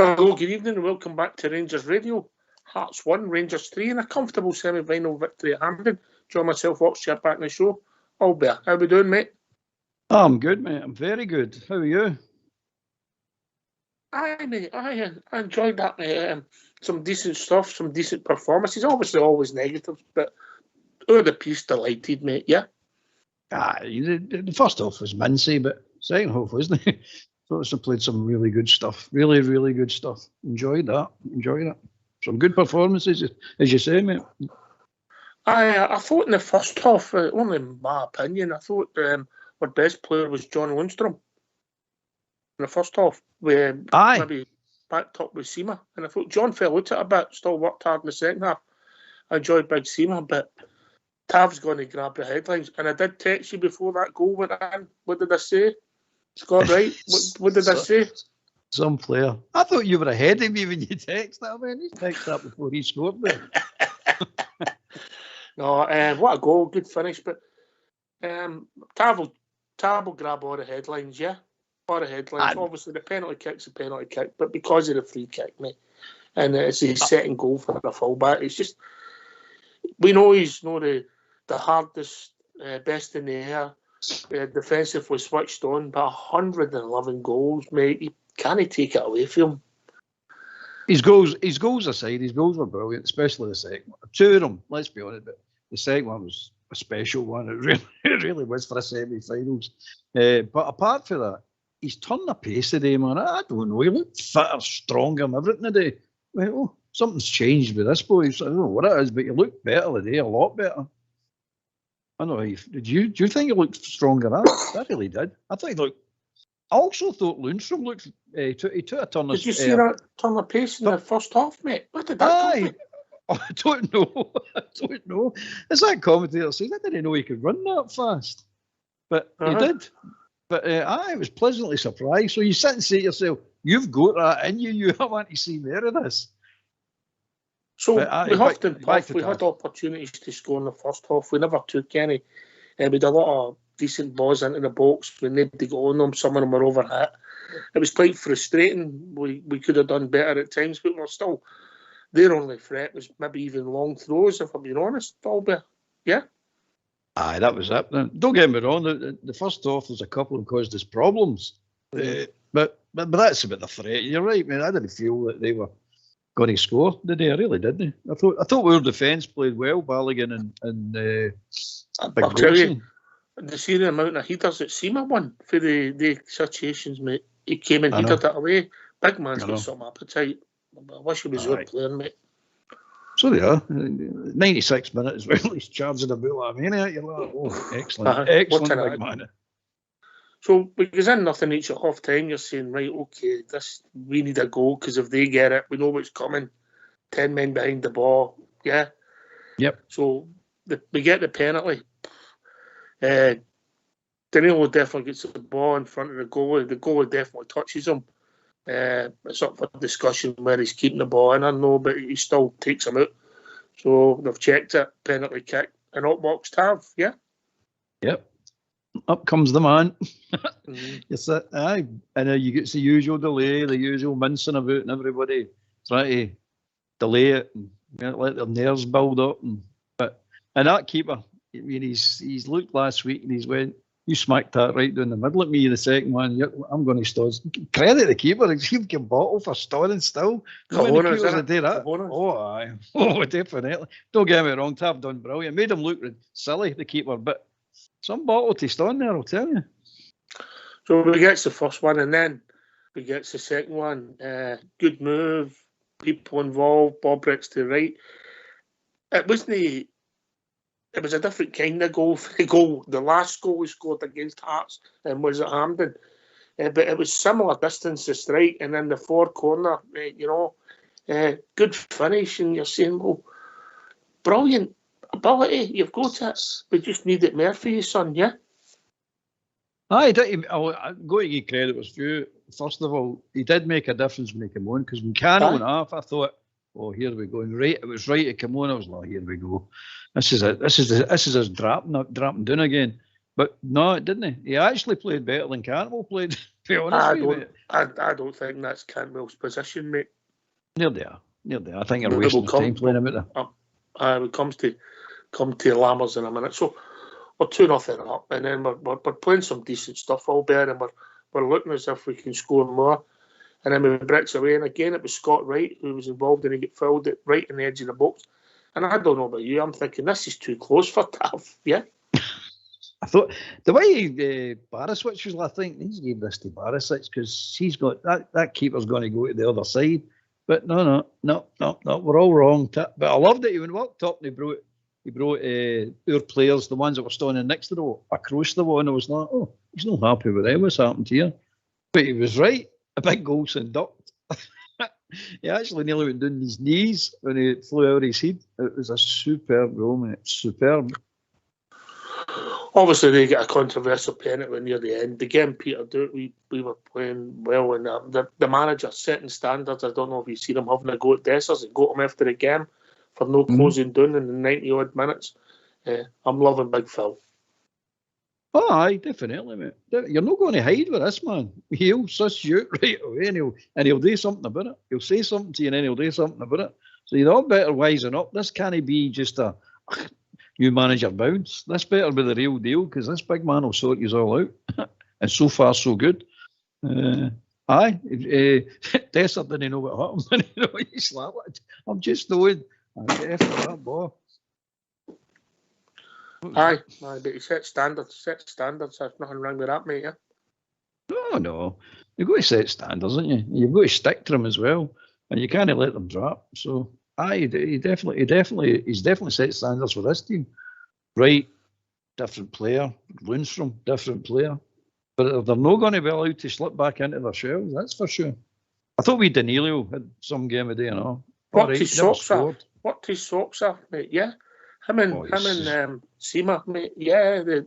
Hello, good evening and welcome back to Rangers Radio. Hearts 1, Rangers 3 in a comfortable semi-final victory at Hampden. John myself, Oxford, back in the show. Albert, how we doing, mate? Oh, I'm good, mate. I'm very good. How are you? Aye, mate. I enjoyed that, mate. Some decent stuff, some decent performances. Obviously, always negatives, but the piece delighted, mate. Yeah. The first half was mincy, but second half wasn't it? Thought they played some really good stuff. Really, really good stuff. Enjoyed that. Enjoyed it. Some good performances, as you say, mate. I thought in the first half, only in my opinion, I thought our best player was John Lundstrom. In the first half, where maybe backed up with Seema. And I thought John fell out a bit, still worked hard in the second half. I enjoyed Big Seema, but Tav's going to grab the headlines. And I did text you before that goal went in. What did I say? Scott, right? What did I say? Some player. I thought you were ahead of me when you texted that, man. He texted that before he scored there. No, what a goal. Good finish. But Tav will grab all the headlines, yeah? All the headlines. Obviously, the penalty kick's a penalty kick, but because of the free kick, mate, and it's his second goal for the fullback, it's just, we know he's not the hardest, best in the air. Defensively switched on, but 111 goals, mate. You can't take it away from him. His goals aside, his goals were brilliant, especially the second one. Two of them, let's be honest, but the second one was a special one. It really was for a semi-finals. But apart from that, he's turned the pace today, man. I don't know. He looked fitter, stronger, and everything today. Well, something's changed with this boy. I don't know what it is, but he looked better today, a lot better. I don't know. Do you think he looked stronger? I really did. I also thought Lundstrom looked. He took a turn. Did you see that turn of pace in the first half, mate? What did that do? I don't know. As that commentator says, I didn't know he could run that fast, but he did. But I was pleasantly surprised. So you sit and say to yourself, "You've got that in you. I want to see more of this." So we huffed and puffed. We had opportunities to score in the first half. We never took any. We had a lot of decent balls into the box. We nobody got on them. Some of them were overhit. It was quite frustrating. We could have done better at times, but we're still. Their only threat was maybe even long throws, if I'm being honest, Albert. Yeah? Aye, that was it. Don't get me wrong, the first half was a couple that caused us problems. But that's about the threat. You're right, man. I didn't feel that they were going to score today. I really didn't. I thought our defence played well, Balogun and Big Wilson. The sheer amount of headers that Seema won for the situations, mate. He came and headed it away. Big man's got some appetite. I wish he was out playing, mate. So they are. 96 minutes, well, he's charging a ball at me. You're like, oh, excellent. Excellent, big man. So, because in nothing each at half time, you're saying, right, okay, we need a goal because if they get it, we know what's coming. 10 men behind the ball. Yeah? Yep. So, we get the penalty. Danilo definitely gets the ball in front of the goalie. The goalie definitely touches him. It's up for discussion where he's keeping the ball in. I know, but he still takes him out. So they've checked it, penalty kick, and up walks Tav, yeah? Yep. Up comes the man. Yes, aye. And you get the usual delay, the usual mincing about, and everybody trying to delay it and let their nerves build up. And that keeper, I mean, he's looked last week and he's went, you smacked that right down the middle at me, the second one. I'm going to stall. Credit the keeper. He'll get bottle for stalling still. Oh, aye. Oh, definitely. Don't get me wrong. Tav done brilliant. Made him look silly, the keeper, but some bottle to stall there, I'll tell you. So we get the first one and then we get the second one. Good move. People involved. Bob Bricks to the right. It was a different kind of goal for the goal. The last goal we scored against Hearts was at Hampden. But it was similar distance to strike. And then the far corner, good finish. And you're saying, well, brilliant ability. You've got it. We just need it more for you, son, yeah? I'm going to give credit was due. First of all, he did make a difference when he came on. Because when Cano went off, I thought, oh, here we go. And it was right to come on. I was like, here we go. This is us dropping down again. But no, it didn't. He actually played better than Cantwell played. be honest with you, mate. I don't think that's Cantwell's position, mate. Near there. I think you're wasting your time playing him at there. It comes to Lammers in a minute. So we're 2-0 up, and then we're playing some decent stuff all there, and we're looking as if we can score more. And then we breaks away, and again it was Scott Wright who was involved, and he got fouled it right in the edge of the box. And I don't know about you, I'm thinking this is too close for Tav, yeah? I thought the way Barisic was, I think he's gave this to Barisic because he's got that keeper's going to go to the other side. But no, we're all wrong. But I loved it. He walked up and he brought our players, the ones that were standing next to the wall, across the wall, and I was like, oh, he's not happy with them. What's happened here? But he was right. A big Goulson ducked. He actually nearly went down his knees when he flew out of his head. It was a superb goal, mate. Superb. Obviously, they get a controversial penalty near the end. Again, Peter, we were playing well, and the manager setting standards. I don't know if you see him having a go at Dessers and got him after the game for no closing down in the 90-odd minutes. I'm loving Big Phil. Oh, aye, definitely, mate. You're not going to hide with this, man. He'll suss you out right away, and he'll do something about it. He'll say something to you, and then he'll do something about it. So you're all better wising up. This can't be just a new manager bounce. This better be the real deal, because this big man will sort you all out. And so far, so good. Aye, Desser didn't know what happened. He slapped it. I'm just knowing. I'm for that ball. Aye, but he set standards. There's nothing wrong with that, mate. Yeah? No. You've got to set standards, haven't you? You've got to stick to them as well, and you can't let them drop. So, aye, he's definitely set standards for this team. Right, different player. Lundstrom, different player. But they're not going to be allowed to slip back into their shells, that's for sure. I thought Danilo had some game a day and all. Worked his socks off, mate, yeah. Him and Seema, mate, yeah. The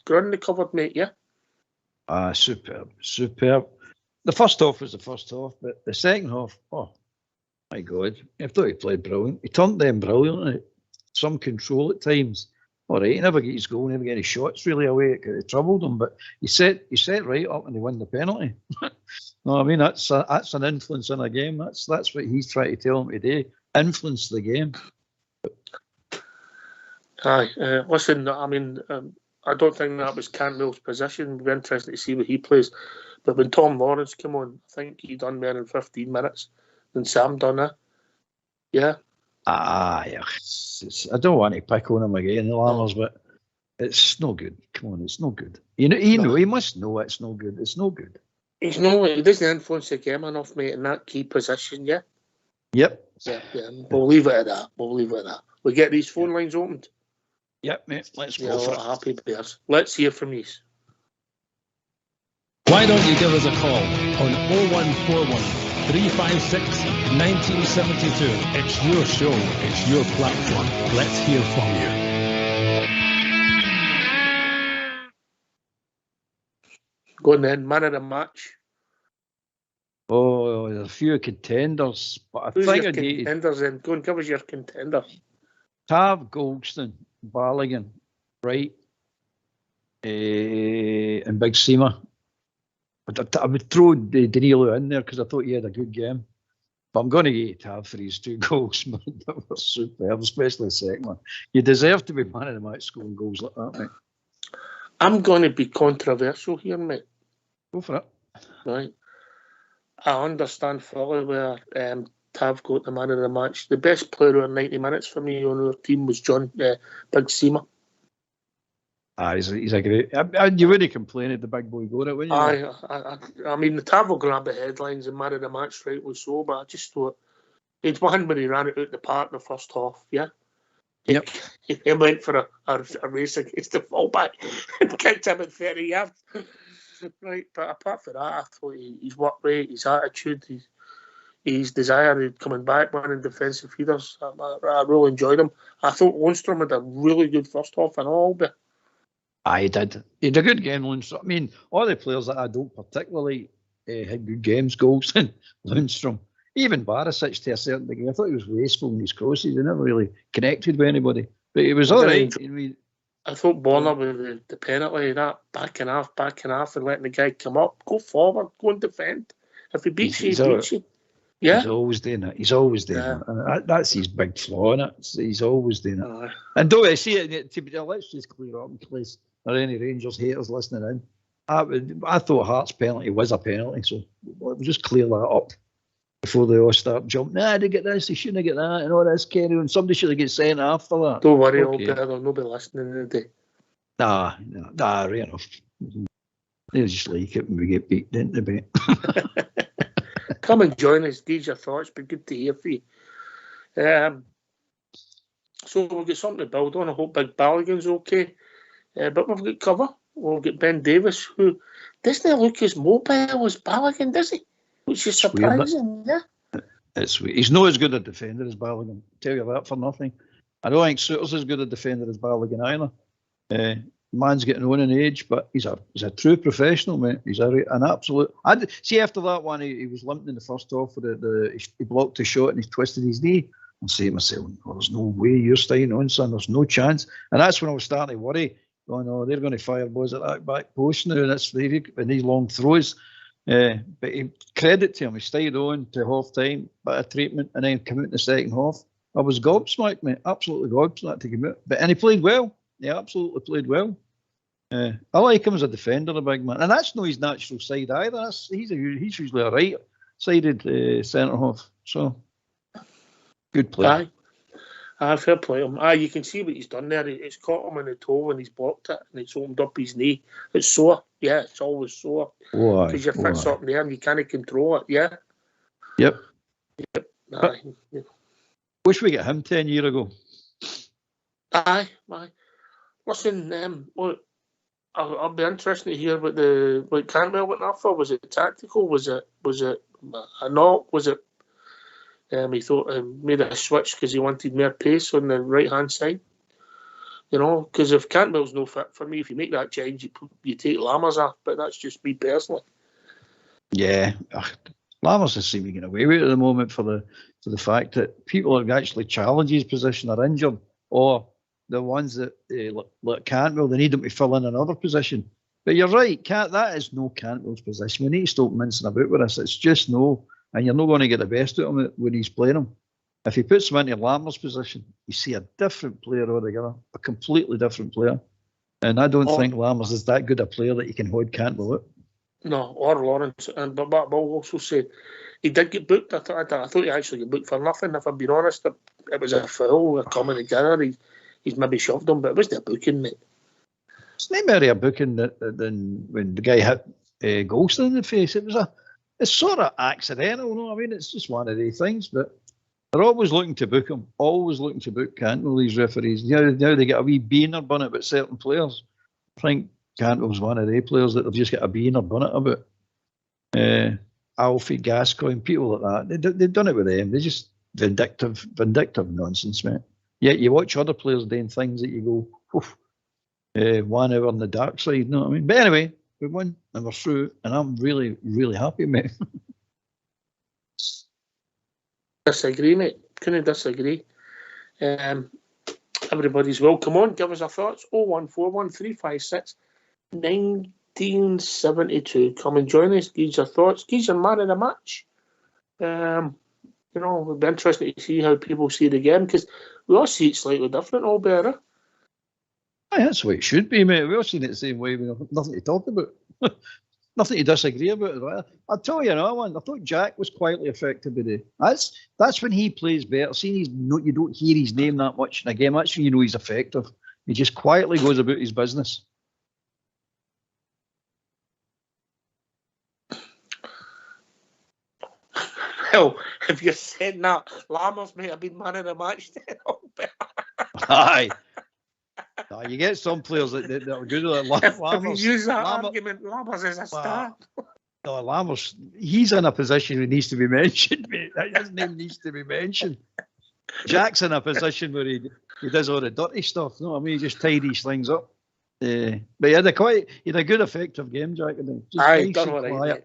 ground covered, mate, yeah. Superb. The first half was the first half, but the second half, oh my God, I thought he played brilliant. He turned them brilliantly. Some control at times. All right, he never get his goal, never get any shots really away. It troubled him, but he set right up and he won the penalty. No, I mean that's an influence in a game. That's what he's trying to tell him today. Influence the game. Aye, listen, I mean, I don't think that was Cantwell's position. It'll be interesting to see what he plays. But when Tom Lawrence came on, I think he done more in 15 minutes than Sam done it. Yeah. Yeah. I don't want to pick on him again, the Lammers, but it's no good. Come on, it's no good. He must know it's no good. It's no good. He doesn't influence the game enough, mate, in that key position, yeah? Yep. Yeah. We'll leave it at that. We get these phone lines opened. Yep, mate. Let's go for it. Happy players. Let's hear from you. Why don't you give us a call on 0141 356 1972. It's your show. It's your platform. Let's hear from you. Go on then, man of the match. Oh, there's a few contenders, but I Who's think your contenders then? Go and give us your contender. Tav, Goldston, Balogun, Wright, and Big Seema. I would throw Danilo in there because I thought he had a good game. But I'm going to get Tav for his 2 goals, man. That was superb, especially the second one. You deserve to be man of the match scoring goals like that, mate. I'm going to be controversial here, mate. Go for it. Right. I understand fully where Tav got the man of the match. The best player in 90 minutes for me on our team was Big Seema. He's a great. You wouldn't complain if the big boy got it, would you? I mean, the Tav will grab the headlines and man of the match, rightly so, but I just thought he'd won when he ran it out the park the first half, yeah? Yep. He went for a race against the fullback and kicked him at 30 yards. Right, but apart from that, I thought his work rate, his attitude, his desire in coming back, winning defensive feeders, I really enjoyed him. I thought Lundstrom had a really good first half and all, but He did. He had a good game, Lundstrom. I mean, all the players that I don't particularly had good games, Gouldston, Lundstrom, even Barisic to a certain degree. I thought he was wasteful in his crosses. He never really connected with anybody, but he was all right. I thought Bonner with the penalty, that backing off and letting the guy come up, go forward, go and defend. If he beats you, he beats you. Yeah. He's always doing it. He's always doing it. And that's his big flaw in it. He's always doing it. And don't I see it? Let's just clear up in case there are any Rangers haters listening in. I thought Hearts' penalty was a penalty, so we'll just clear that up before they all start jumping. Nah, they get this, they shouldn't get that, and all this, Kenny, and somebody should have get sent after that. Don't worry, okay. There'll nobody listening today. Nah, right enough. They just like it when we get beat, didn't they, mate? Come and join us, give your thoughts, be good to hear from you. So we'll get something to build on. I hope Big Balogun's okay. But we've got cover. We'll get Ben Davis, who doesn't look as mobile as Balogun, does he? Which is surprising, yeah. It's weird. He's not as good a defender as Balogun. I'll tell you that for nothing. I don't think Souttar's as good a defender as Balogun either. Man's getting on in age, but he's a true professional, mate. He's an absolute. See, after that one, he was limping in the first half. He blocked the shot and he twisted his knee. I'm saying to myself, well, there's no way you're staying on, son. There's no chance. And that's when I was starting to worry. Oh no, they're going to fire balls at that back post now, and that's and these long throws. But credit to him, he stayed on to half time, bit of treatment, and then came out in the second half. I was gobsmacked, mate, absolutely gobsmacked to come out. And he played well. He absolutely played well. I like him as a defender, the big man, and that's not his natural side either. He's usually a right-sided centre half. So good play. Fair play. You can see what he's done there. It's caught him in the toe when he's blocked it, and it's opened up his knee. It's sore. Yeah, it's always sore. Because your foot's up there and you can't control it. Yeah. Yep. Aye. Wish we got him 10 years ago. Aye. Listen, I'll be interested to hear what Cantwell went up for. Was it tactical? Was it a knock? Was it? He thought made a switch because he wanted more pace on the right hand side. You know, because if Cantwell's no fit for me, if you make that change, you take Lammers off. But that's just me personally. Yeah, Lammers is seeming to get away with it at the moment for the fact that people who actually challenge his position are injured, or the ones that like Cantwell, they need him to fill in another position. But you're right, that is no Cantwell's position. We need to stop mincing about with this. It's just no. And you're not going to get the best out of him when he's playing him. If he puts him into Lammer's position, you see a different player altogether, a completely different player. And I don't think Lammers is that good a player that you can hold Cantwell out. No, or Lawrence. But I'll also say he did get booked. I thought he actually got booked for nothing, if I'm being honest. It was a foul coming together. He's maybe shoved him, but it wasn't a booking, mate. It's not merely a booking than when the guy hit Golston in the face. It's sort of accidental, you know what I mean? It's just one of these things, but they're always looking to book him, always looking to book Cantwell, these referees. Now they get a wee bee in their bonnet about certain players. I think Cantwell's one of the players that they've just got a bee in their bonnet about. Alfie, Gascoigne, people like that. They've done it with them. They're just vindictive nonsense, mate. Yet you watch other players doing things that you go, 1 hour on the dark side, you know what I mean? But anyway, we won and we're through, and I'm really, really happy, mate. Disagree, mate. Couldn't disagree. Everybody's welcome on. Give us our thoughts. 0141 356 1972. Come and join us. Give us your thoughts. Give us your man of the match. It'd be interesting to see how people see the game, because we all see it slightly different, all better. Aye, that's the way it should be, mate. We all seen it the same way. We have nothing to talk about. Nothing to disagree about. I'll tell you another one. I thought Jack was quietly effective today. That's when he plays better. Seeing you don't hear his name that much in a game, that's when you know he's effective. He just quietly goes about his business. Well, if you're saying that, Lammers may have been man of the match then. Aye. No, you get some players that are good at Lammers. If you use that argument, Lammers is a star. No, Lammers, he's in a position where he needs to be mentioned, mate. His name needs to be mentioned. Jack's in a position where he does all the dirty stuff. You know what I mean? He just tidies things up. But he had a good, effective game, Jack. Aye, done all right.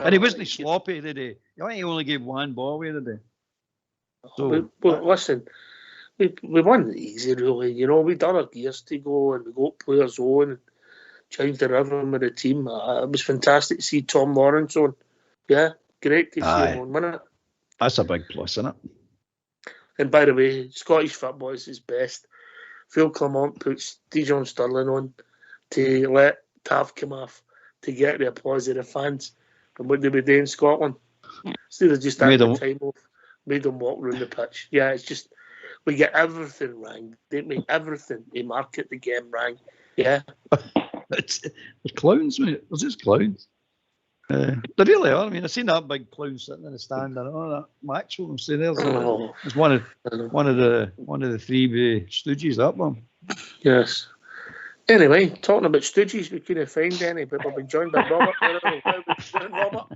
And he wasn't sloppy today. He only gave one ball away today. So, but listen, we won easy, really. You know, we done our gears to go and we got players on and changed the rhythm with the team. It was fantastic to see Tom Lawrence on. Yeah, great to see him on, wasn't it? That's a big plus, isn't it? And by the way, Scottish football is his best. Phil Clement puts Dijon Sterling on to let Tav come off to get the applause of the fans. And what did we do in Scotland? Instead of just having the time off, made them walk around the pitch. Yeah, it's just, we get everything wrong, didn't we? Everything. They market the game wrong. Yeah. It's clowns, mate. They're just clowns. They really are. I mean, I've seen that big clown sitting in the stand, and that Maxwell. I'm saying there's one of the three stooges. That one. Yes. Anyway, talking about stooges, we couldn't find any, but we've been joined by Robert. Robert.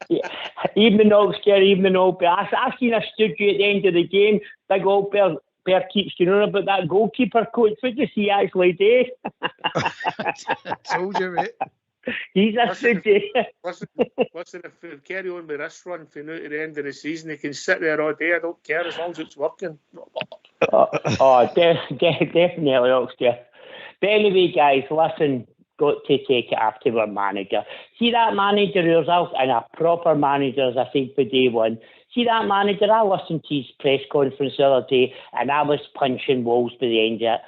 Yeah. Evening, Ulster. Evening, Ulster. I seen a stooge at the end of the game. Big Ulster. Bear keeps going on about that goalkeeper coach. What does he actually do? I told you, mate. He's a stooge. Listen, if we carry on with this run for now to the end of the season, he can sit there all day. I don't care as long as it's working. Definitely, Ulster. But anyway, guys, listen, got to take it after our manager. See that manager who's out and a proper manager, as I said for day one. See that manager, I listened to his press conference the other day and I was punching walls by the end of it.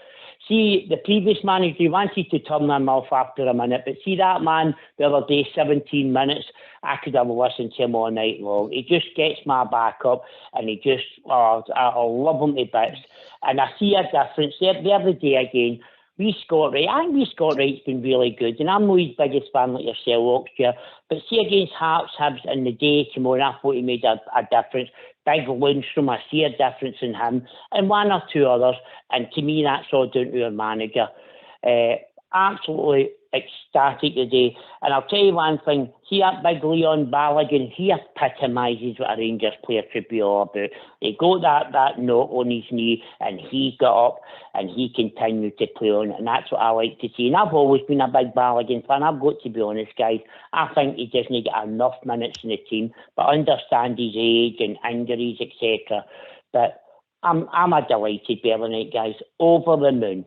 See, the previous manager, he wanted to turn him off after a minute, but see that man the other day, 17 minutes, I could have listened to him all night long. He just gets my back up and he just, I love him to bits. And I see a difference the other day again. We Scott Wright, I think we Scott Wright's been really good, and I'm not his biggest fan like yourself, Oxford, but see against Hearts, Hibs in the day tomorrow, I thought he made a difference. Big Lundstrom, I see a difference in him, and one or two others, and to me that's all down to our manager. Absolutely ecstatic today, and I'll tell you one thing, see that big Leon Balogun, he epitomises what a Rangers player should be all about. He got that knock on his knee and he got up and he continued to play on, and that's what I like to see. And I've always been a big Balogun fan, I've got to be honest, guys. I think he doesn't get enough minutes in the team, but I understand his age and injuries, etc. But I'm a delighted Bellinight, guys, over the moon.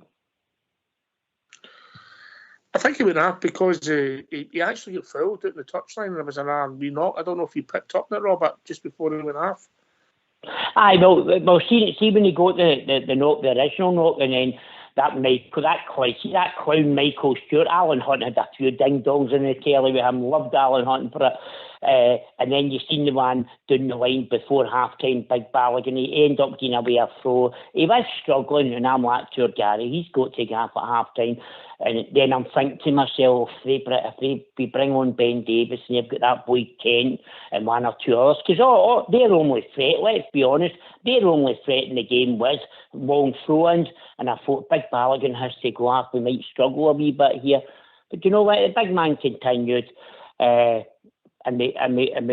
I think he went off because he actually got fouled at the touchline and there was an R&B knock. I don't know if he picked up that, Robert, just before he went off. I know. Well, see when he got the knock, the original knock, and then that clown Michael Stewart, Alan Hunt had a few ding-dongs in the telly with him, loved Alan Hunt for it. And then you seen the one down the line before half-time, Big Balogun, he ended up getting away a throw. He was struggling, and I'm like, sure, Gary, he's got to get up at half-time. And then I'm thinking to myself, if they bring on Ben Davis and they've got that boy Kent and one or two others, because their only threat, let's be honest, their only threat in the game was long throw-ins. And I thought, Big Balogun has to go up, we might struggle a wee bit here. But you know what, the big man continued. And we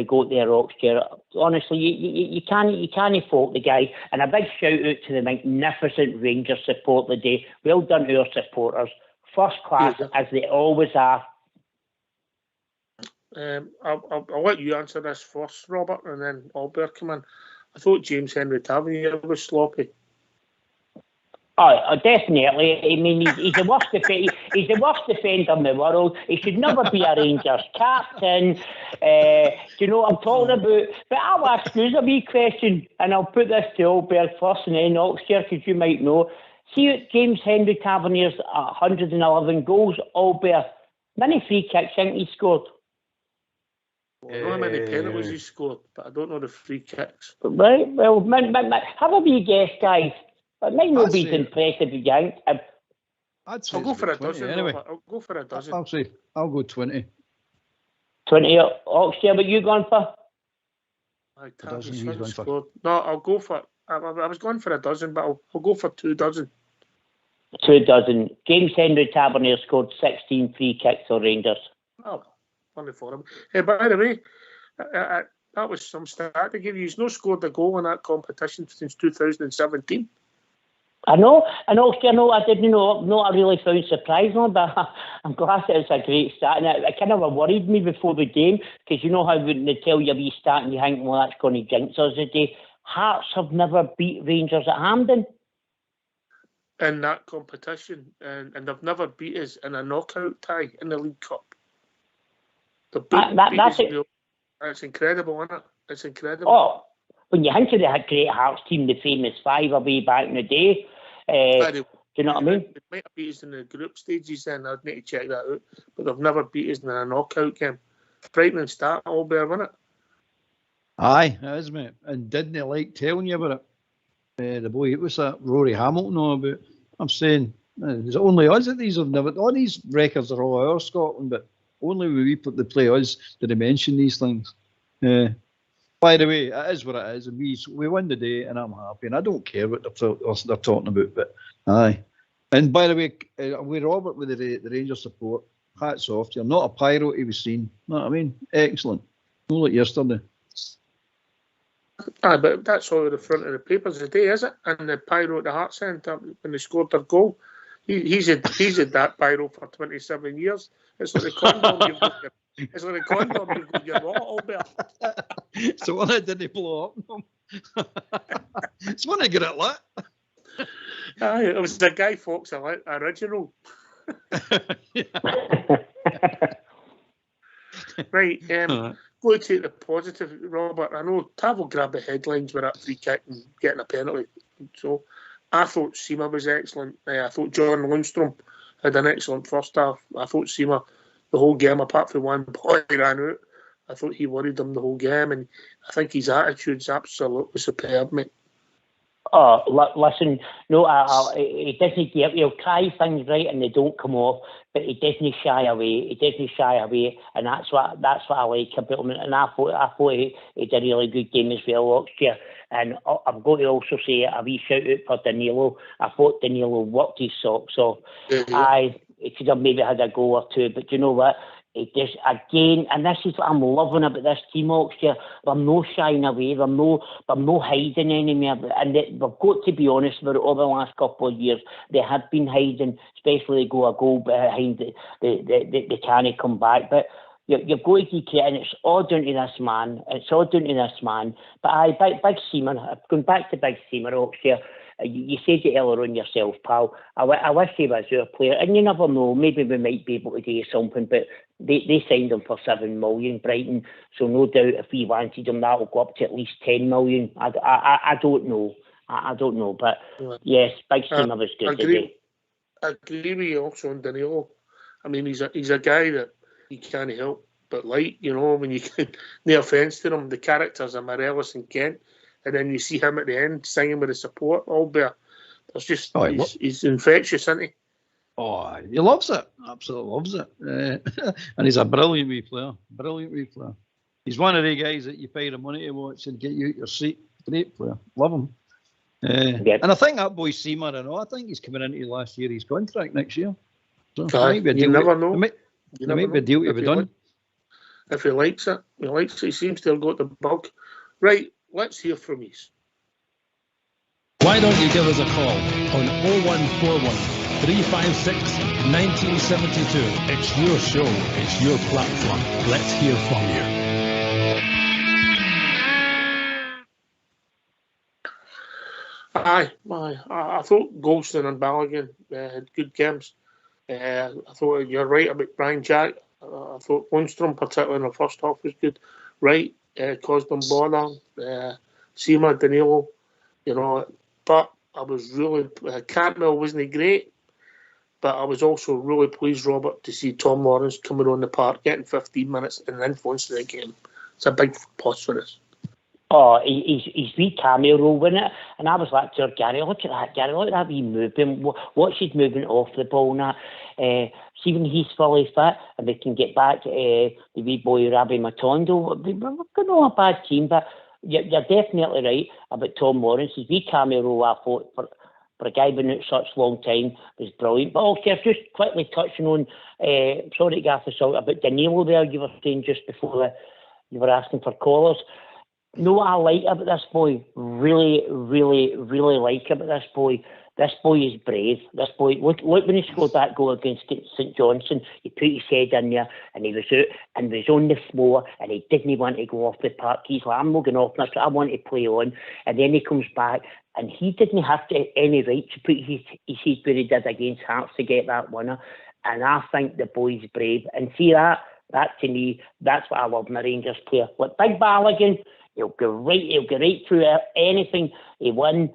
got their Oxford. Honestly, you can't fault the guy. And a big shout out to the magnificent Rangers support the day. Well done to our supporters. First class, as they always are. I'll let you answer this first, Robert, and then Albert come in. I thought James Henry Tavernier was sloppy. Oh, definitely. I mean, he's the worst he's the worst defender in the world. He should never be a Rangers captain. Do you know what I'm talking about? But I'll ask you a wee question, and I'll put this to Albert first and then Oxford, because you might know. See James Henry Tavernier's 111 goals, Albert. Many free kicks I think he scored. Well, I know how many penalties he scored, but I don't know the free kicks. Right, well, have a wee guess, guys. It might not be as impressive as you think. I'll go for a dozen. Anyway. I'll go for a dozen. I'll go 20. 20 Oxford, but you going for? No, I'll go for. I was going for a dozen, but I'll go for 2 dozen. 2 dozen. James Henry Tavernier scored 16 free kicks for Rangers. Oh, funny for him. Hey, by the way, that was some stat to give you. He's not scored a goal in that competition since 2017. I know, I didn't know, not I really found surprising, but I'm glad that it's a great start. And it kind of worried me before the game, because you know how when they tell you a wee start and you think, well, that's going to jinx us today. Hearts have never beat Rangers at Hampden in that competition, and they've never beat us in a knockout tie in the League Cup. That's incredible, isn't it? It's incredible. Oh, when you think of the great Hearts team, the famous five away back in the day, do you know what I mean? They might have beat us in the group stages then, I'd need to check that out, but they've never beat us in a knockout game. Frightening start, Albert, wasn't it? Aye, it is, mate. And didn't they like telling you about it? The boy, it was that Rory Hamilton all about. I'm saying, it's only us that these have never, all these records are all ours, Scotland, but only when we put the play us did they mention these things. By the way, it is what it is, and we win the day, and I'm happy, and I don't care what they're talking about, but aye. And by the way, with Robert with the Rangers support, hats off to you. Not a pyro he was seen. You know what I mean? Excellent. Not like yesterday. Aye, but that's all at the front of the papers today, is it? And the pyro at the Hearts Centre when they scored their goal. He's had that pyro for 27 years. It's like the condom you've got your, it's like the condom you've got your Albert. So when I didn't blow up, it's when I get it lit. Aye, it was the Guy Fawkes original. Right, go to take the positive, Robert. I know Tav will grab the headlines with that free kick and getting a penalty. So I thought Seema was excellent. I thought John Lundstrom had an excellent first half. I thought Seema, the whole game, apart from one boy ran out, I thought he worried him the whole game, and I think his attitude's absolutely superb, mate. Oh, listen, no, he doesn't get, he'll try things right and they don't come off, but he doesn't shy away. He doesn't shy away, and that's what I like about him. And I thought he did a really good game as well last year. And I've got to also say a wee shout out for Danilo. I thought Danilo worked his socks off. Mm-hmm. He could have maybe had a goal or two, but you know what? It just, again, and this is what I'm loving about this team, Oxford. They're no shying away, they're no hiding anymore. And they've got to be honest about it, over the last couple of years, they have been hiding, especially they go a goal behind they can't come back. But you've got to keep credit, and it's all down to this man. But Big Seamer, going back to Big Seamer, Oxford, you said it earlier on yourself, pal. I wish he was our player, and you never know. Maybe we might be able to do something, but they signed him for $7 million, Brighton. So no doubt if we wanted him, that will go up to at least $10 million. I don't know. I don't know, but yes, Big Seamer was good today. I agree with you also on Danilo. I mean, he's a guy that you can't help but like. You know, when you can, no offence to him, the characters are Morelos and Kent. And then you see him at the end singing with the support, Albert. There's just he's infectious, isn't he? Oh, he loves it. Absolutely loves it. And he's a brilliant wee player. He's one of the guys that you pay the money to watch and get you out your seat. Great player. Love him. And I think that boy Seamer, I think he's coming into last year his contract next year. So you never know. There might be a deal to be done. If he likes it. He seems to have got the bug. Right. Let's hear from you. Why don't you give us a call on 0141 356 1972? It's your show, it's your platform. Let's hear from you. I thought Goldson and Balogun had good games. I thought you're right about Brian Jack. I thought Lundstrom, particularly in the first half, was good. Right. Caused them bother. Seema, Danilo, but I was really Cantwell wasn't great, but I was also really pleased, Robert, to see Tom Lawrence coming on the park, getting 15 minutes and influencing the game. It's a big plus for us. Oh, he's wee cameo role, wasn't it? And I was like to her, Gary, look at that wee movement. Watch his movement off the ball now. See when he's fully fit and we can get back the wee boy Rabbi Matondo. We're not a bad team, but you're definitely right about Tom Lawrence. His wee cameo role, I thought, for a guy been out such a long time, was brilliant. But okay, just quickly touching on, sorry, Gareth, about Danilo there, you were saying just before you were asking for callers. No, I like about this boy, really, really, really like about this boy. This boy is brave. This boy, look when he scored that goal against St Johnstone, he put his head in there and he was out and was on the floor and he didn't want to go off the park. He's like, I'm not going off this, I want to play on. And then he comes back and he didn't have any right to put his head where he did against Hearts to get that winner. And I think the boy's brave. And see that to me, that's what I love in a Rangers player. Like Big Balogun, he'll go right through anything. He won.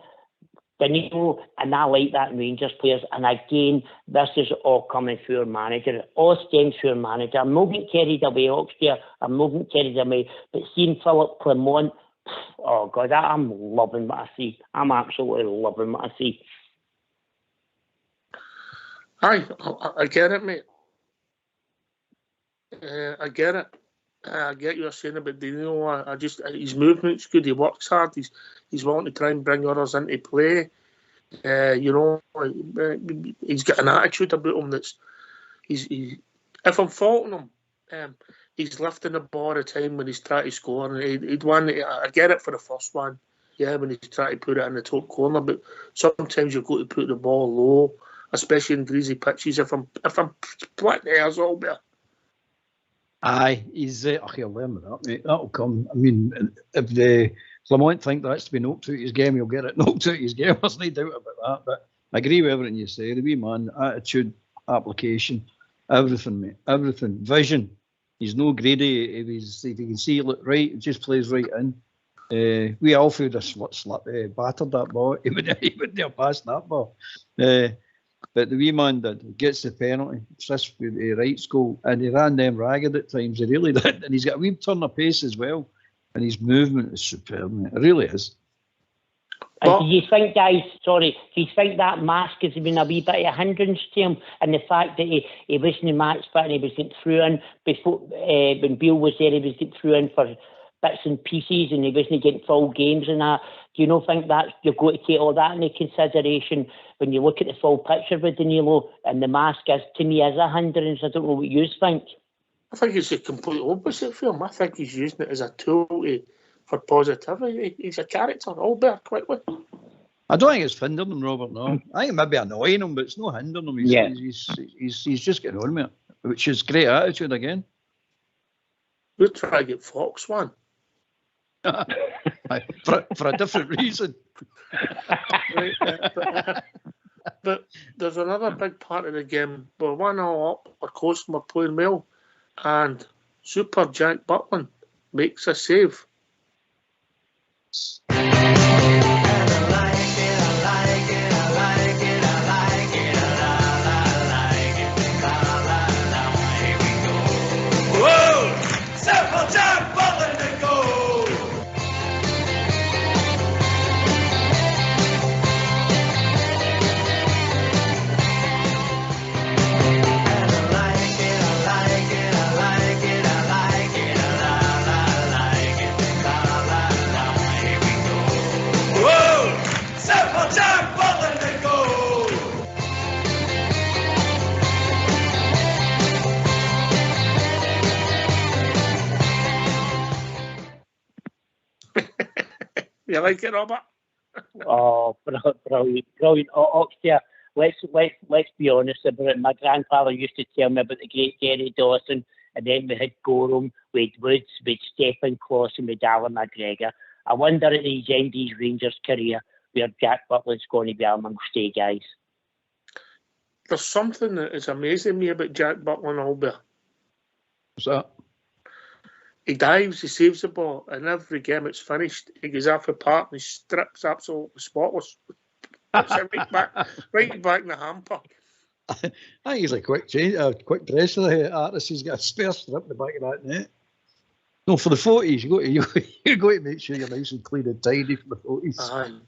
Danilo, and I like that in Rangers players. And again, this is all coming through our manager. It all stems through our manager. I'm not getting carried away, Oxford. I'm not getting carried away. But seeing Philip Clement, oh God, I'm loving what I see. I'm absolutely loving what I see. I get it, mate. I get it. I get what you're saying about Danilo. I just his movement's good. He works hard. He's wanting to try and bring others into play. You know, he's got an attitude about him that's. If I'm faulting him, he's lifting the ball at a time when he's trying to score. And he'd won. I get it for the first one. Yeah, when he's trying to put it in the top corner. But sometimes you've got to put the ball low, especially in greasy pitches. If I'm splitting hairs all better. Aye, he's he'll learn that, mate. That'll come. I mean, if the Clement think that's to be knocked out his game, he'll get it knocked out his game. There's no doubt about that. But I agree with everything you say. The wee man, attitude, application, everything, mate. Everything. Vision. He's no greedy. If he can see it look right, it just plays right in. We Alfie would have battered that ball. He wouldn't have passed that ball. But the wee man gets the penalty, assists with a Wright's goal, and he ran them ragged at times. He really did. And he's got a wee turn of pace as well. And his movement is superb, mate. It really is. And do you think, guys, do you think that mask has been a wee bit of a hindrance to him? And the fact that he wasn't match fit and he was getting through in before, when Beale was there, he was getting through in for bits and pieces and he wasn't getting full games and that. Do you not think that you've got to take all that into consideration when you look at the full picture with Danilo? And the mask is, to me, is a hindrance. I don't know what you think. I think it's the complete opposite for him. I think he's using it as a tool for positivity. He's a character, all better quickly. I don't think it's hindering him, Robert, no. I think it may be annoying him, but it's not hindering him. He's just getting on with it, which is great attitude again. We'll try to get Fox one. for a different reason. Right, but there's another big part of the game. We're 1-0 up, we're close, we're playing well, and Super Jack Butland makes a save. Whoa! Super Jack Butland to go! You like it, Robert? Oh, brilliant. Oh, Oxford, let's be honest about it. My grandfather used to tell me about the great Gary Dawson, and then we had Gorham, with Woods, with Stephen Clausen, with Alan McGregor. I wonder at the end of his Rangers career where Jack Butland's going to be amongst you guys. There's something that is amazing me about Jack Butland, Albert. What's that? He dives, he saves the ball, and every game it's finished, he goes off the park and he strips absolutely spotless. Puts it right back in the hamper. I think he's a quick dresser, the artist. He's got a spare strip in the back of that net. No, for the 40s, you got to make sure you're nice and clean and tidy for the 40s.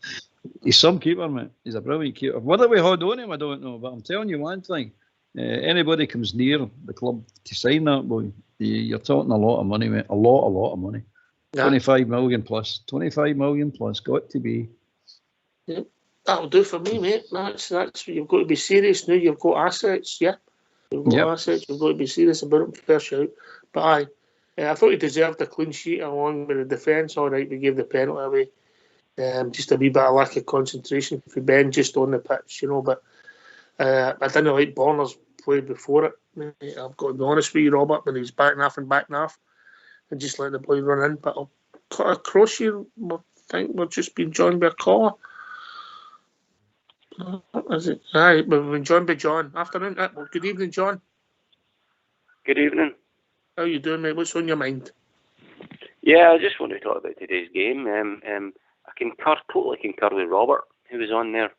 He's some keeper, mate. He's a brilliant keeper. Whether we hold on him, I don't know, but I'm telling you one thing. Anybody comes near the club to sign that boy, you're talking a lot of money, mate. A lot of money. Yeah. 25 million plus. 25 million plus. Got to be. Yeah, that'll do for me, mate. That's you've got to be serious now. You've got assets, yeah. You've got assets. You've got to be serious about it first out. But I thought he deserved a clean sheet along with the defence. All right, we gave the penalty away. Just a wee bit of lack of concentration for Ben just on the pitch, but I didn't like Borner's play before it. I've got to be honest with you, Robert, when he's back half and just let the boy run in. But I'll cut across here. I think we're just being joined by a caller. Is it? Aye, we've been joined by John. Afternoon. Well, good evening, John. Good evening. How you doing, mate? What's on your mind? Yeah, I just want to talk about today's game. I totally concur with Robert, who was on there.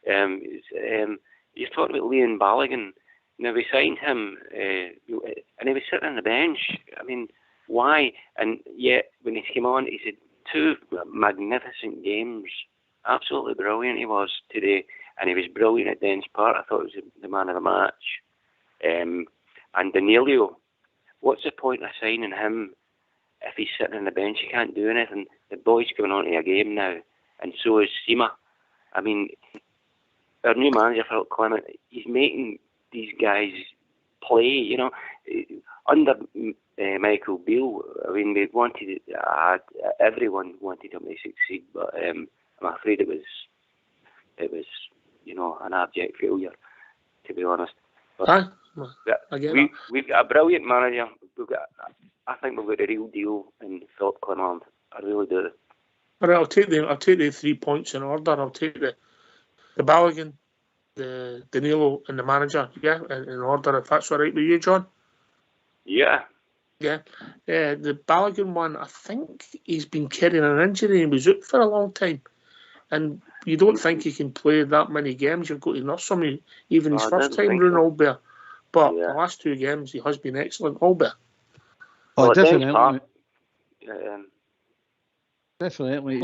You talked about Liam Balogun. Now, we signed him, and he was sitting on the bench. I mean, why? And yet, when he came on, he said 2 magnificent games. Absolutely brilliant he was today. And he was brilliant at Dens Park. I thought he was the man of the match. And Danilo, what's the point of signing him if he's sitting on the bench? He can't do anything. The boy's coming on to a game now, and so is Sima. I mean, our new manager, Philip Clement, he's making these guys play, Under Michael Beale, I mean, they wanted everyone wanted him to succeed, but I'm afraid it was an abject failure, to be honest. But we've got a brilliant manager. I think we've got a real deal in Philip Clement. I really do. All right, I'll take the 3 points in order. I'll take the Balogun, the Danilo, and the manager. Yeah, in order. If that's all right with you, John. Yeah. Yeah. The Balogun one, I think he's been carrying an injury and was out for a long time. And you don't think he can play that many games. You've got to nurse him, even his first time running Albert. But the last 2 games, he has been excellent, Albert. Oh, definitely. Definitely.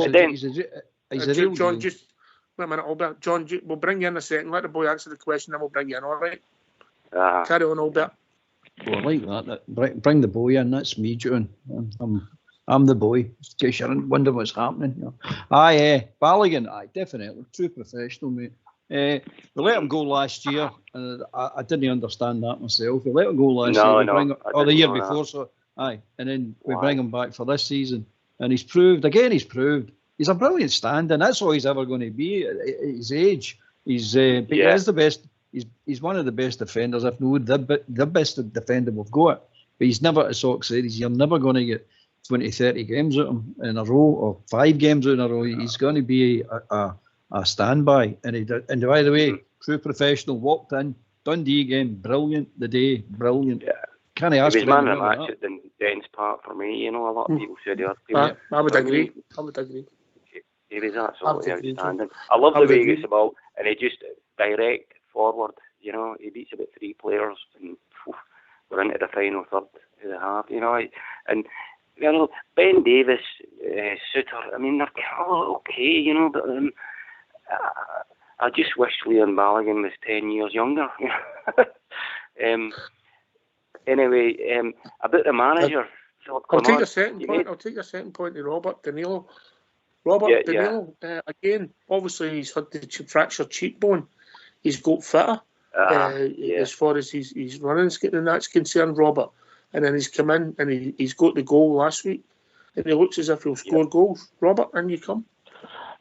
He's a real John, just wait a minute, Albert. John, we'll bring you in a second. Let the boy answer the question, then we'll bring you in, all right? Carry on, Albert. Well, I like that. Bring the boy in. That's me, John. I'm the boy. In case you wonder what's happening. Balogun, definitely. True professional, mate. We let him go last year, and I didn't understand that myself. We let him go last year. The year before, and then we bring him back for this season. And he's proved. He's a brilliant stand, and that's all he's ever going to be at his age. He is the best. He's one of the best defenders, if not the best defender we've got. But he's never, as Sock said, you're never going to get 20, 30 games out of him in a row, or 5 games out in a row. He's going to be a standby. And by the way, true professional, walked in, Dundee game, brilliant. The day, brilliant. Yeah. Can't ask for man of the match at the Dens Park for me. A lot of people said I would agree. He was absolutely outstanding. I love the way he gets the ball, and he just direct forward. He beats about 3 players, and we're into the final third of the half. And Ben Davis, Suter. I mean, they're all okay, but I just wish Liam Balogun was 10 years younger. Anyway, about the manager. I'll take a second point to Robert Danilo. Danilo, again, obviously he's had the fractured cheekbone. He's got fitter as far as his running and that's concerned, Robert. And then he's come in and he's got the goal last week, and he looks as if he'll score goals. Robert, in you come.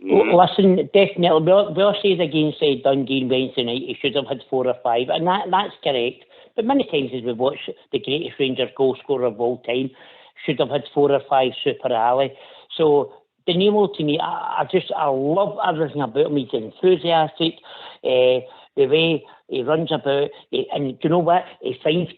Listen, definitely. We'll say against Dundee Wednesday night, he should have had 4 or 5, and that's correct. But many times as we've watched the greatest Rangers goal scorer of all time, should have had 4 or 5 super alley. So Danilo, to me, I love everything about him. He's enthusiastic. The way he runs about, and you know what? He finds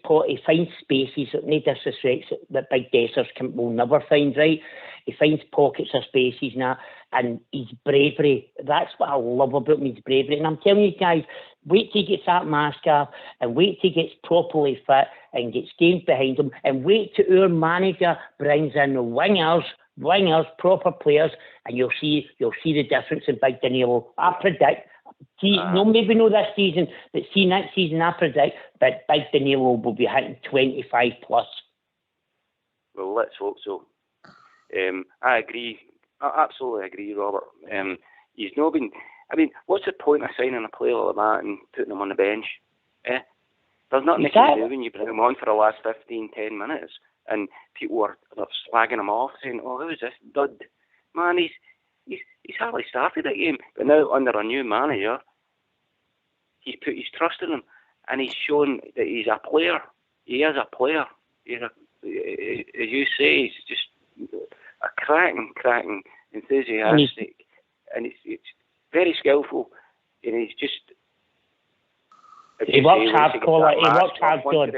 spaces that no disrespect that big Dessers will never find, right? He finds pockets of spaces now, and his bravery. That's what I love about him, his bravery. And I'm telling you guys, wait till he gets that mask off, and wait till he gets properly fit and gets games behind him, and wait till our manager brings in wingers, proper players, and you'll see the difference in Big Danilo. I predict. Maybe not this season, but see next season I predict that Big Danilo will be hitting 25 plus. Well, let's hope so. I agree. I absolutely agree, Robert. He's not been. I mean, what's the point of signing a player like that and putting him on the bench? There's nothing they can do when you bring him on for the last 15, 10 minutes, and people are slagging him off, saying, "Oh, who's this dud?" Man, he's hardly started a game. But now under a new manager, he's put his trust in him, and he's shown that he's a player. He is a player. As you say, he's just a cracking, enthusiastic, and it's very skillful, and he's just. He works hard, Colin. He works hard, John.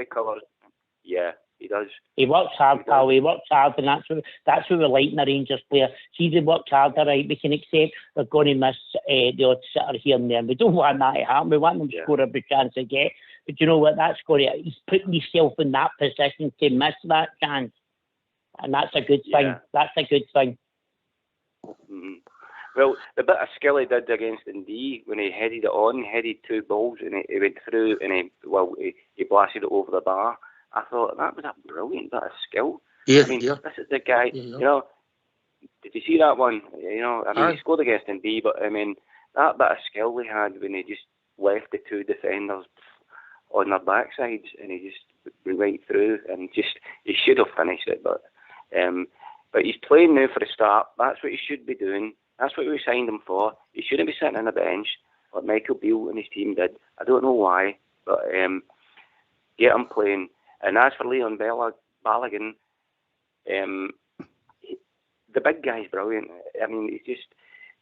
Yeah, he does. He works hard, pal. He works hard, and that's what we like in a Rangers player. See, they work hard, all right. We can accept they're going to miss the odd sitter here and there. We don't want that to happen. We want them to score every chance they get. But you know what? He's putting himself in that position to miss that chance, and that's a good thing. Yeah. That's a good thing. Mm-hmm. Well, the bit of skill he did against Dundee when he headed it on, headed 2 balls, and he went through, and he blasted it over the bar. I thought that was a brilliant bit of skill. Yeah, I mean, this is the guy. Yeah. You know, did you see that one? You know, I mean, he scored against Dundee, but I mean, that bit of skill he had when he just left the 2 defenders on their backsides, and he just went right through, and he should have finished it, but he's playing now for the start. That's what he should be doing. That's what we signed him for. He shouldn't be sitting on the bench like Michael Beale and his team did. I don't know why, but get him playing. And as for Leon Balogun, the big guy's brilliant. I mean, he's just,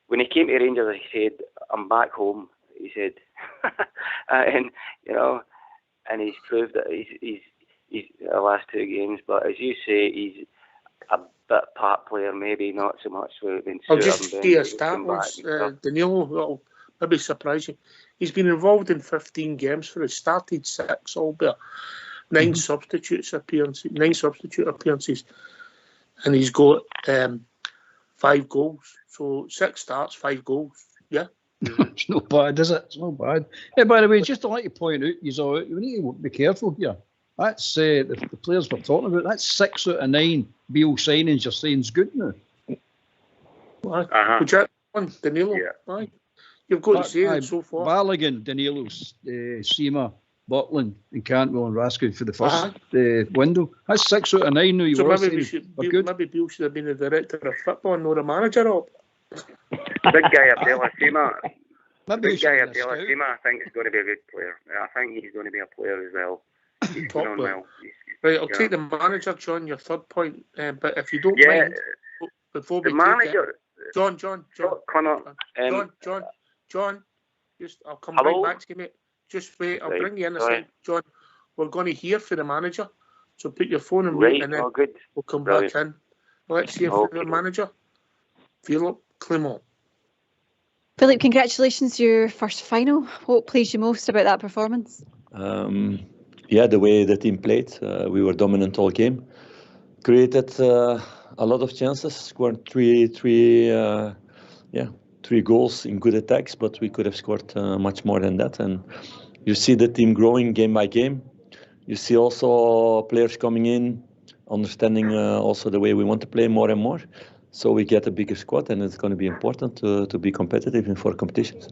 when he came to Rangers, he said, "I'm back home." He said, and you know, and he's proved that he's the last 2 games. But as you say, he's a bit part player, maybe not so much. I'll just see a stat once, Danilo, that'll maybe surprise you. He's been involved in 15 games for us, started 6, albeit 9 substitute appearances, and he's got 5 goals. So 6 starts, 5 goals. Yeah. It's not bad, is it? It's not bad. Hey, by the way, just to let you point out, you need to be careful here. That's the players we're talking about. That's 6 out of 9 Beale signings you're saying is good now. Would you one, Danilo? Yeah. Aye. You've got to say it so far. Balogun, Danilo, Seema, Butland, and Cantwell and Raskow for the first window. That's 6 out of 9 now. So maybe Beale should have been the director of football and not a manager of. Big guy Abdallah Seema. Big guy Abdallah Seema, I think is going to be a good player. I think he's going to be a player as well. He's top well. Right, I'll take the manager, John, your third point. But if you don't mind, before we manager, John, Connor, John, just I'll come hello? right back to you, mate. Just wait, I'll bring you in a second, John. We're going to hear from the manager, so put your phone in mute, and then we'll come back in. Let's hear from the manager, Philippe Clement. Philippe, congratulations, your first final. What pleased you most about that performance? The way the team played. We were dominant all game. Created a lot of chances. Scored three goals in good attacks, but we could have scored much more than that. And you see the team growing game by game. You see also players coming in, understanding also the way we want to play more and more. So we get a bigger squad, and it's going to be important to be competitive in 4 competitions.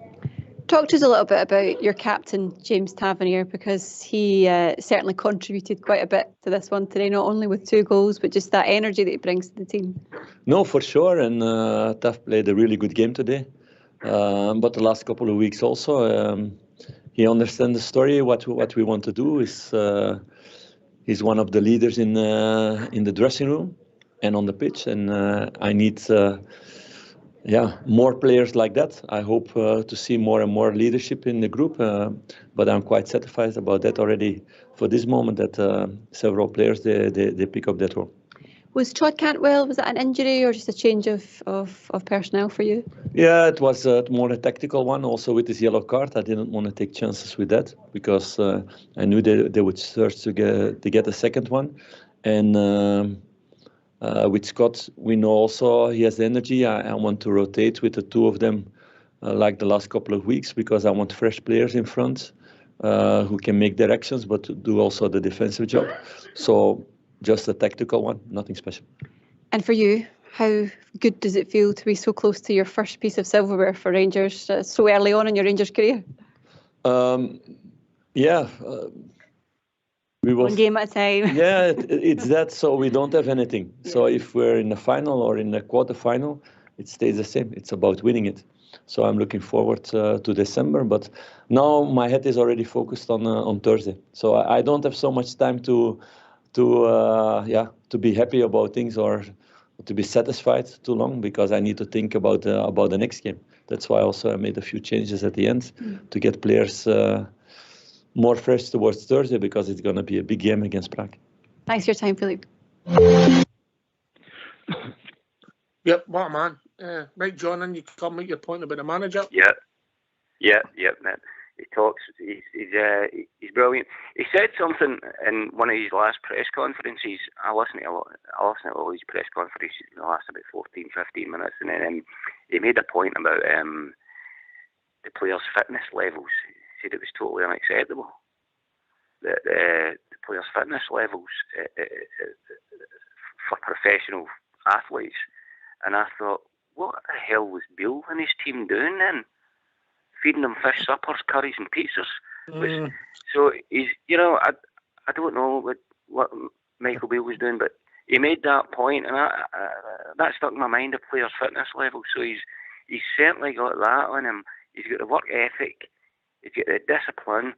Talk to us a little bit about your captain, James Tavernier, because he certainly contributed quite a bit to this one today, not only with 2 goals, but just that energy that he brings to the team. No, for sure, and Tav played a really good game today. But the last couple of weeks also, he understands the story. What we want to do is he's one of the leaders in the dressing room and on the pitch, and I need more players like that. I hope to see more and more leadership in the group, but I'm quite satisfied about that already for this moment, that several players they pick up that role. Was Todd Cantwell, was that an injury or just a change of personnel for you? Yeah, it was more a tactical one. Also with his yellow card, I didn't want to take chances with that because I knew they would search to get a second one. And with Scott, we know also he has the energy. I want to rotate with the 2 of them like the last couple of weeks, because I want fresh players in front who can make directions but do also the defensive job. So just a tactical one, nothing special. And for you, how good does it feel to be so close to your first piece of silverware for Rangers so early on in your Rangers career? We will, 1 game at a time. It's that. So we don't have anything. So if we're in the final or in the quarterfinal, it stays the same. It's about winning it. So I'm looking forward to December, but now my head is already focused on Thursday. So I don't have so much time to be happy about things or to be satisfied too long, because I need to think about the next game. That's why also I made a few changes at the end to get players more fresh towards Thursday, because it's going to be a big game against Prague. Thanks for your time, Philippe. Yep, what a man. Right, John, and you can come make your point about the manager. Yeah, man. He talks. He's brilliant. He said something in one of his last press conferences. I listened to all his press conferences. They last about 14, 15 minutes, and then he made a point about the players' fitness levels. He said it was totally unacceptable. That the players' fitness levels for professional athletes. And I thought, what the hell was Bill and his team doing then? Feeding them fish suppers, curries and pizzas. So he's, I don't know what Michael Beale was doing, but he made that point, and that stuck in my mind, of players' fitness level. So he's certainly got that on him. He's got the work ethic, he's got the discipline,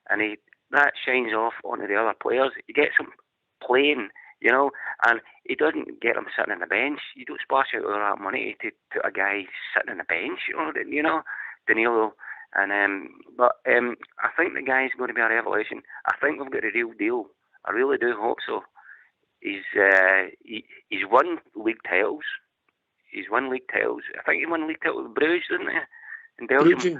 and that shines off onto the other players. He gets them playing, and he doesn't get them sitting on the bench. You don't splash out all that money to put a guy sitting on the bench, Danilo. And but I think the guy's going to be a revelation. I think we've got a real deal. I really do hope so. He's won league titles. I think he won league title with Bruges, didn't he? In Belgium.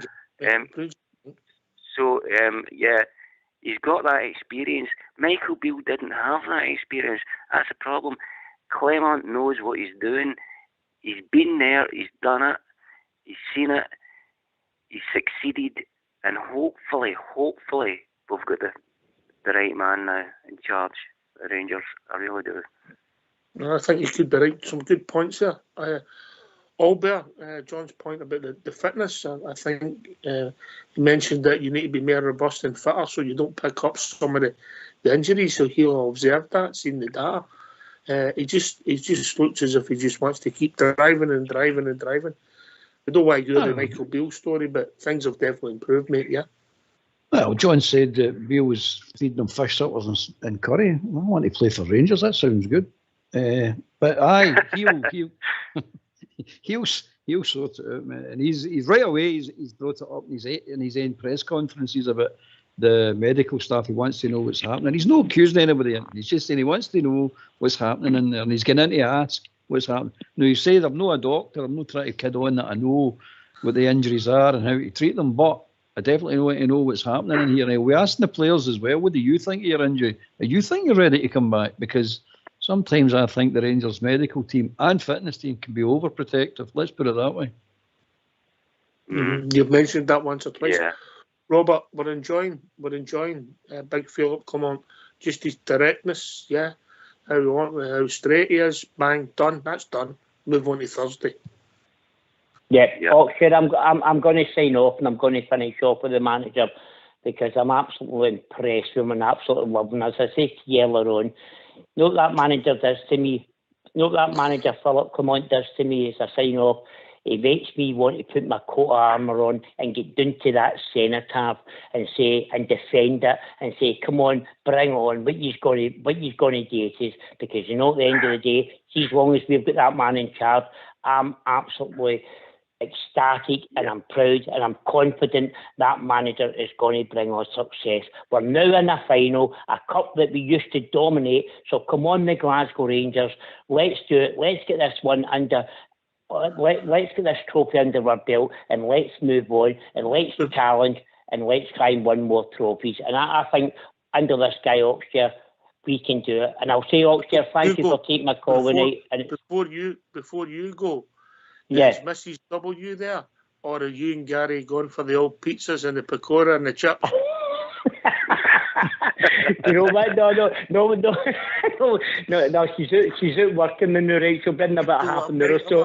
He's got that experience. Michael Beale didn't have that experience. That's the problem. Clement knows what he's doing. He's been there. He's done it. He's seen it. He's succeeded. And hopefully, we've got the right man now in charge at Rangers. I really do. I think you could be right. Some good points there. Albert, John's point about the fitness, I think he mentioned that you need to be more robust and fitter so you don't pick up some of the injuries. So he'll observe that, seen the data. He just looks as if he just wants to keep driving. I don't want to go the Michael Beale story, but things have definitely improved, mate, yeah. Well, John said that Beale was feeding them fish suppers and curry. I want to play for Rangers, that sounds good. But he'll sort it out, man. And he's right away. He's brought it up in his own press conferences about the medical staff. He wants to know what's happening. He's not accusing anybody. He's just saying he wants to know what's happening in there, and he's getting in to ask what's happening. Now, he says, I'm not a doctor. I'm not trying to kid on that I know what the injuries are and how to treat them, but I definitely want to know what's happening in here. And we're asking the players as well, what do you think of your injury? Do you think you're ready to come back? Because sometimes I think the Rangers medical team and fitness team can be overprotective. Let's put it that way. You've mentioned that once or twice. Yeah. Robert, we're enjoying Big Philip come on. Just his directness, yeah. How straight he is. Bang, done. That's done. Move on to Thursday. Yeah. Oxford, I'm going to sign off and I'm going to finish off with the manager because I'm absolutely impressed with him and absolutely loving him. As I said to you earlier on, what that manager does to me, what that manager Philip Clement does to me as I sign off, it makes me want to put my coat of armour on and get down to that cenotaph and say and defend it and say, come on, bring on what you're going to do it is, because at the end of the day, see, as long as we've got that man in charge, I'm absolutely ecstatic and I'm proud and I'm confident that manager is going to bring us success. We're now in a final, a cup that we used to dominate. So come on, the Glasgow Rangers, let's do it. Let's get this one under. Let's get this trophy under our belt and let's move on and let's challenge and let's try and win more trophies. And I think under this guy Oxford, we can do it. And I'll say, Oxford, thank you for taking my call tonight. Before you go, yes, is Mrs. W there, or are you and Gary going for the old pizzas and the pakora and the chip? You know what? No. She's out working in the right. She'll be in about half an hour or so.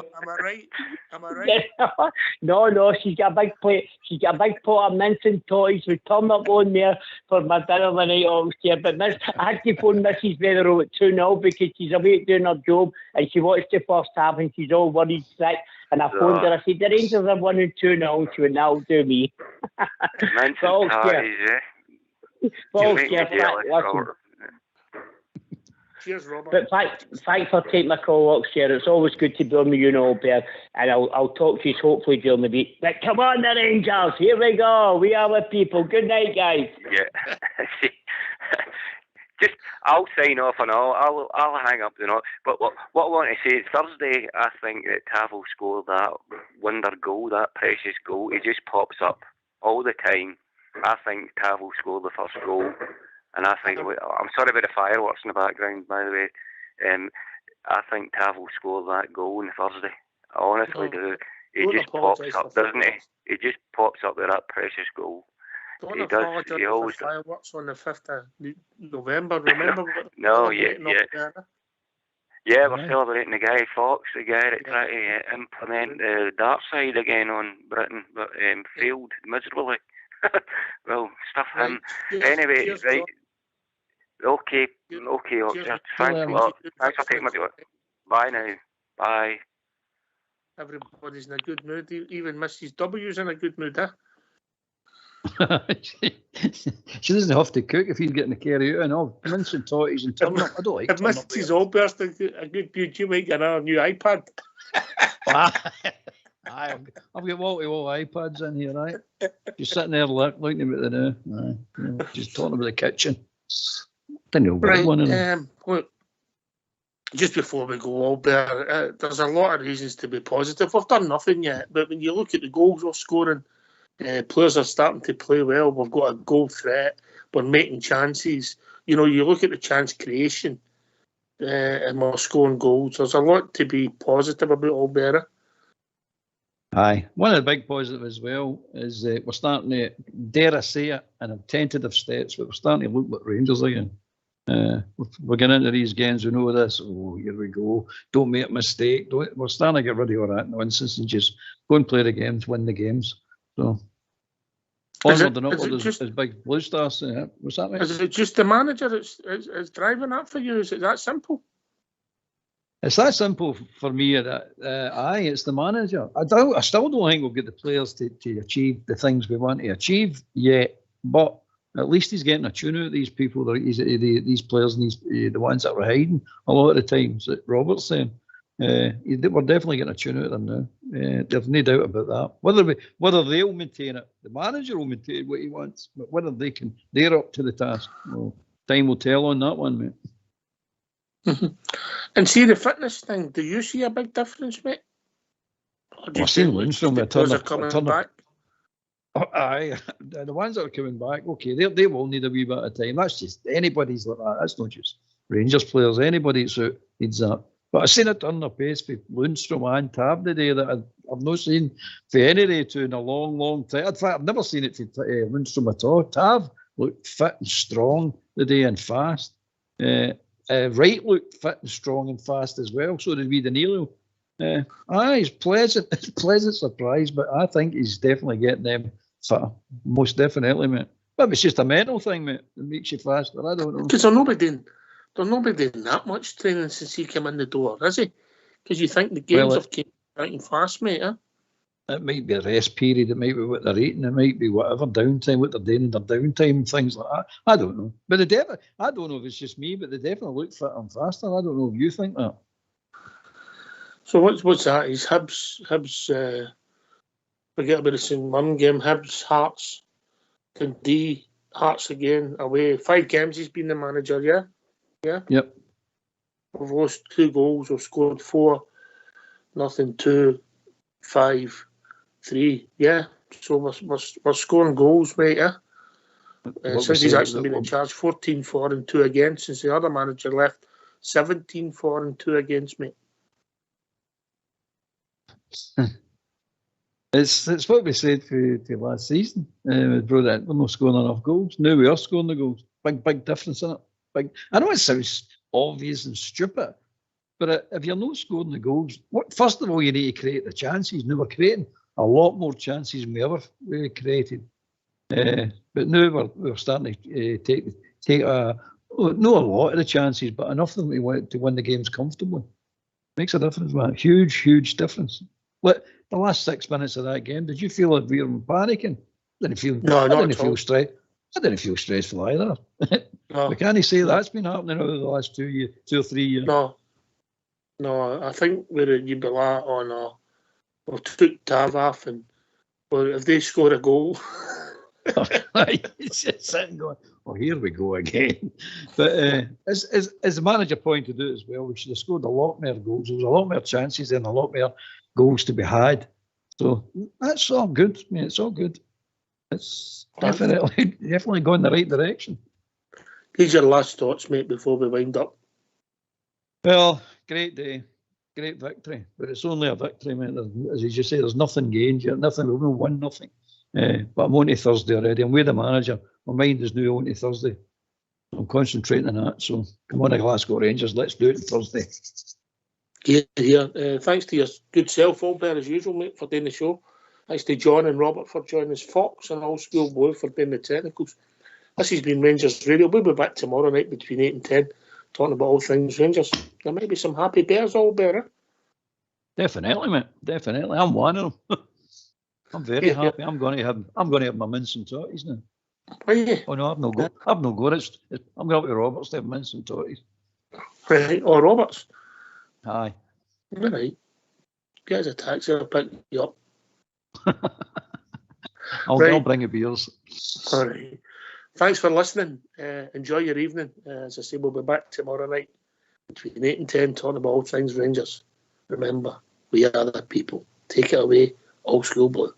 Am I right? No. She's got a big plate. She's got a big pot of mince and toys. We turn up on there for my dinner the night upstairs. But I had to phone Mrs. Weatherall at 2-0 because she's away doing her job and she watched the first half and she's all worried sick. And I phoned her. I said, the Rangers have won in 2-0. She went, that'll do me. Mince and toys, Cheers, Robert. But thanks for taking my call, Oxford. It's always good to be on with you, Bear. And I'll talk to you hopefully during the week. But come on, the Rangers. Here we go. We are the people. Good night, guys. Yeah. Just, I'll sign off and I'll hang up the note. But what I want to say is Thursday, I think that Tavel scored that wonder goal, that precious goal. He just pops up all the time. I think Tavel scored the first goal. And I think, I'm sorry about the fireworks in the background, by the way. I think Tavel scored that goal on Thursday. I honestly do. He just pops up, doesn't he? He just pops up with that precious goal. Don't apologise for fireworks on the 5th of November. Remember? No, yeah. Yeah, we're celebrating the Guy Fawkes, the guy that tried to implement the dark side again on Britain, but failed miserably. Well, stuff him. Anyway, cheers, right. Okay, Oxford. Thanks a lot. Thanks for taking my call. Bye now. Bye. Everybody's in a good mood. Even Mrs. W's in a good mood, huh? She doesn't have to cook if he's getting the carry out and all. Mince and totties and turn up. I don't like if Mrs. Allburst a good mood, you might get another new iPad. I've got wall-to-wall iPads in here, right? Just sitting there looking at the new. Just talking about the kitchen. Didn't know right, one in look, just before we go, Albert, there's a lot of reasons to be positive. We've done nothing yet, but when you look at the goals we're scoring, players are starting to play well. We've got a goal threat. We're making chances. You know, you look at the chance creation and we're scoring goals. There's a lot to be positive about Albert. Aye. One of the big positives as well is we're starting to, dare I say it, and in tentative steps, but we're starting to look like Rangers again. We're getting into these games, we know this, here we go, don't make a mistake. We're starting to get rid of all that nonsense and just go and play the games, win the games. So, onward and upward as big Blue Stars. What's that, mate? Is it just the manager that's driving that for you? Is it that simple? It's that simple for me. Aye, it's the manager. I still don't think we'll get the players to achieve the things we want to achieve yet, but at least he's getting a tune out of these people, these players and the ones that were hiding a lot of the times that Robert's saying. We're definitely getting a tune out of them now. There's no doubt about that. Whether they'll maintain it, the manager will maintain what he wants, but whether they're up to the task, well, time will tell on that one, mate. And see the fitness thing, do you see a big difference, mate? I've seen Lundstrom coming back. Aye, the ones that are coming back, okay, they will need a wee bit of time. That's just anybody's like that. That's not just Rangers players. Anybody that's out needs that. But I've seen it turn the pace for Lundstrom and Tav today that I've not seen for any day to in a long, long time. In fact, I've never seen it for Lundstrom at all. Tav looked fit and strong today and fast. Wright looked fit and strong and fast as well. So did Danilo. It's pleasant. It's a pleasant surprise, but I think he's definitely getting them fitter. Most definitely, mate. But it's just a mental thing, mate. It makes you faster. I don't know. Because they're not doing that much training since he came in the door, is he? Because you think the games have came out fast, mate, huh? It might be a rest period, it might be what they're eating, it might be whatever downtime, what they're doing in their downtime, things like that. I don't know. But I don't know if it's just me, but they definitely look fitter and faster. I don't know if you think that. So what's that? Is Hibs forget about the St. Mirren game, Hibs, Hearts, Dundee, Hearts again, away. 5 games he's been the manager, yeah? Yeah? Yep. We've lost 2 goals, we've scored 4, 2, 5, 3, yeah. So we're scoring goals, mate, yeah. Since he's actually been in charge, 14-4 and 2 against. Since the other manager left, 17-4 and 2 against, mate. It's what we said for last season. We're not scoring enough goals. Now we are scoring the goals. Big difference in it. I know it sounds obvious and stupid, but if you're not scoring the goals, first of all, you need to create the chances. Now we're creating a lot more chances than we ever created. But now we're starting to take not a lot of the chances, but enough of them to win the games comfortably. Makes a difference, man. Huge difference. But the last 6 minutes of that game, did you feel like we were panicking? I didn't feel stressful either. No. We can't say that's been happening over the last 2 or 3 years. No, I think you'd be like, oh no, we've took Tav off, and if they score a goal. It's just sitting going, oh, here we go again. But as the manager pointed out as well, we should have scored a lot more goals. There was a lot more chances and a lot more goals to be had. So that's all good. I mean, it's all good. It's definitely going the right direction. These are your last thoughts, mate, before we wind up. Well, great day. Great victory. But it's only a victory, mate. As you say, there's nothing gained yet. Nothing. We've won nothing. But I'm on to Thursday already. I'm with the manager. My mind is now on to Thursday. I'm concentrating on that. So come on, Glasgow Rangers. Let's do it on Thursday. Yeah. Thanks to your good self, Albert, as usual, mate, for doing the show. Thanks to John and Robert for joining us. Fox and Old School Boy for doing the technicals. This has been Rangers Radio. We'll be back tomorrow night between 8 and 10, talking about all things Rangers. There may be some happy bears, Albert. Definitely, mate. Definitely. I'm one of them. I'm very happy. I'm going to have my mince and totties now. Are you? Oh no, I've no go. I'm going up to Roberts to have mince and totties. Right, or Roberts. Aye. All right. Get us a taxi, I'll pick you up. I'll bring you beers. All right. Thanks for listening. Enjoy your evening. As I say, we'll be back tomorrow night between 8 and 10, talking about all things Rangers. Remember, we are the people. Take it away, Old School Blue.